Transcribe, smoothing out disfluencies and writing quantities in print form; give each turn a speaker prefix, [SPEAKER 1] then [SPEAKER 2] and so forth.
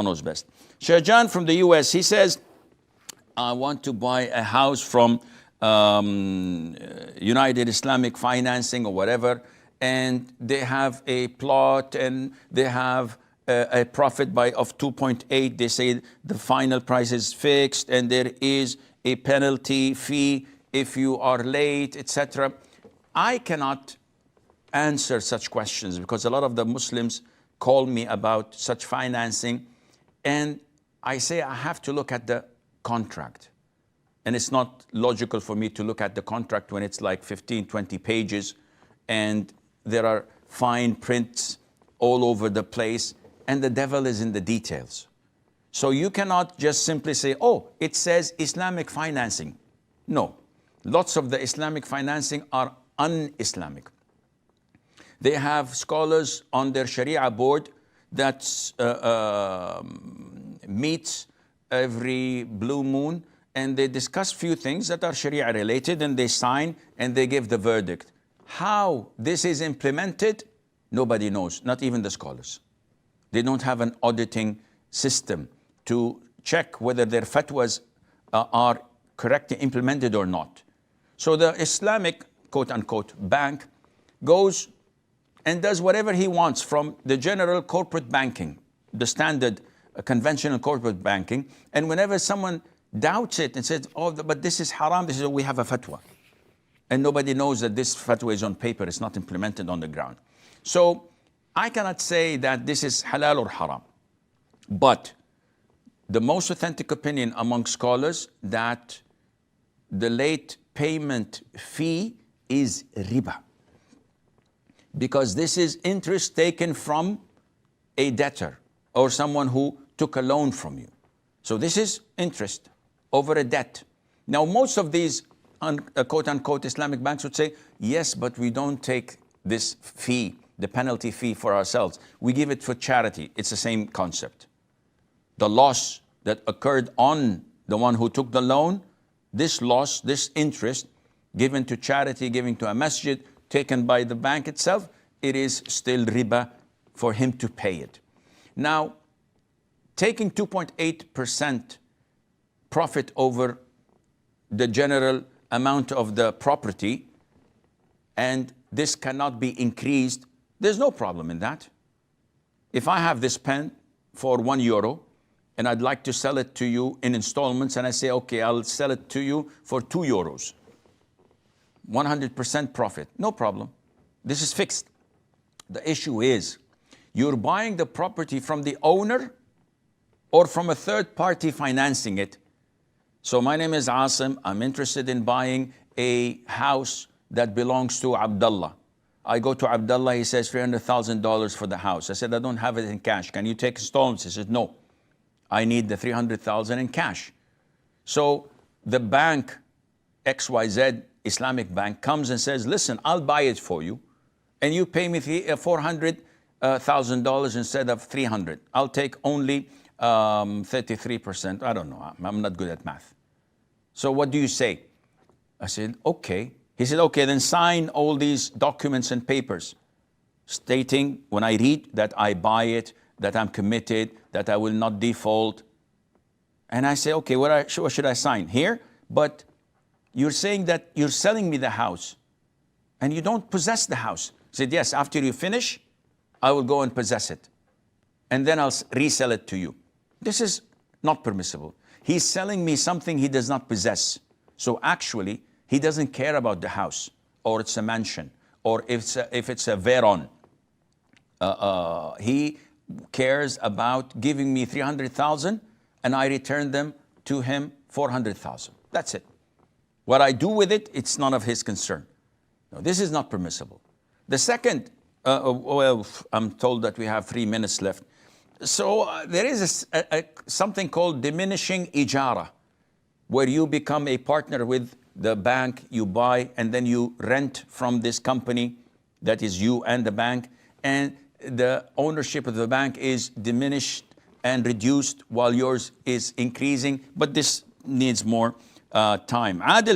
[SPEAKER 1] knows best. Shahjan from the US, he says, I want to buy a house from United Islamic Financing or whatever, and they have a plot and they have a profit of 2.8. They say the final price is fixed and there is a penalty fee if you are late, etc. I cannot answer such questions because a lot of the Muslims call me about such financing, and I say I have to look at the contract. And it's not logical for me to look at the contract when it's like 15, 20 pages and there are fine prints all over the place and the devil is in the details. So you cannot just simply say, oh, it says Islamic financing. No, lots of the Islamic financing are un-Islamic. They have scholars on their Sharia board that meets every blue moon, and they discuss few things that are Sharia related, and they sign and they give the verdict. How this is implemented, nobody knows, not even the scholars. They don't have an auditing system to check whether their fatwas are correctly implemented or not. So the Islamic, quote unquote, bank goes and does whatever he wants from the general corporate banking, the standard conventional corporate banking. And whenever someone doubts it and says, oh, but this is haram, this is, we have a fatwa. And nobody knows that this fatwa is on paper, it's not implemented on the ground. So I cannot say that this is halal or haram. But the most authentic opinion among scholars that the late payment fee is riba. Because this is interest taken from a debtor or someone who took a loan from you. So this is interest over a debt. Now, most of these quote-unquote Islamic banks would say, yes, but we don't take this fee, the penalty fee, for ourselves. We give it for charity. It's the same concept. The loss that occurred on the one who took the loan, this loss, this interest, given to charity, given to a masjid, taken by the bank itself, it is still riba for him to pay it. Now, taking 2.8% profit over the general amount of the property, and this cannot be increased, there's no problem in that. If I have this pen for €1 and I'd like to sell it to you in installments, and I say, okay, I'll sell it to you for €2, 100% profit, no problem. This is fixed. The issue is, you're buying the property from the owner or from a third party financing it. So my name is Asim. I'm interested in buying a house that belongs to Abdullah. I go to Abdullah, he says $300,000 for the house. I said, I don't have it in cash. Can you take installments? He said, no, I need the $300,000 in cash. So the bank, XYZ Islamic bank, comes and says, listen, I'll buy it for you, and you pay me $400,000 instead of $300. I'll take only 33%. I don't know. I'm not good at math. So what do you say? I said, okay. He said, okay, then sign all these documents and papers stating, when I read, that I buy it, that I'm committed, that I will not default. And I say, okay, what should I sign? Here? But you're saying that you're selling me the house and you don't possess the house. I said, yes, after you finish, I will go and possess it. And then I'll resell it to you. This is not permissible. He's selling me something he does not possess. So actually, he doesn't care about the house, or it's a mansion, or if it's a Veron. He cares about giving me 300,000 and I return them to him 400,000. That's it. What I do with it, it's none of his concern. No, this is not permissible. The second, well, I'm told that we have 3 minutes left. So there is something called diminishing ijara, where you become a partner with the bank, you buy, and then you rent from this company, that is you and the bank, and the ownership of the bank is diminished and reduced while yours is increasing, but this needs more time.